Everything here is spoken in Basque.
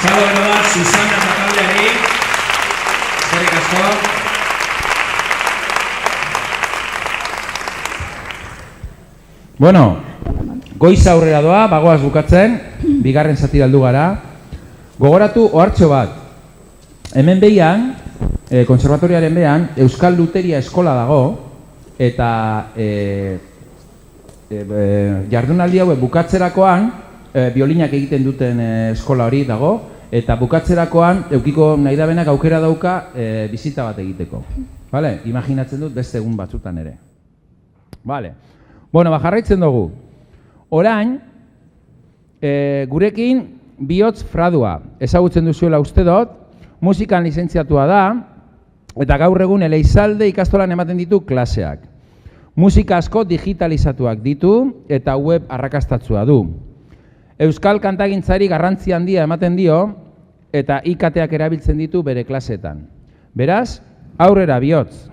Txalo bero bat, Susana Zakaldeari. Eskerrik asko. Bueno, goiz aurrera doa, bagoaz bukatzen, bigarren zati aldu gara. Gogoratu ohartxo bat. Hemen behian, konservatoriaren behan, Euskal Luteria eskola dago, eta jardunaldi hau bukatzerakoan, biolinak egiten duten eskola hori dago, eta bukatzerakoan eukiko nahi da benak aukera dauka bizita bat egiteko. Vale? Imaginatzen dut beste egun batzutan ere. Vale. Bueno, jarraitzen dugu. Orain, gurekin Bihotz Fradua ezagutzen duzuela uste dut, musikan lizentziatua da, eta gaur egun Eleizalde ikastolan ematen ditu klaseak. Musika asko digitalizatuak ditu eta web arrakastatsua du. Euskal kantagintzari garrantzi handia ematen dio eta IKTak erabiltzen ditu bere klaseetan. Beraz, aurrera Bihotz!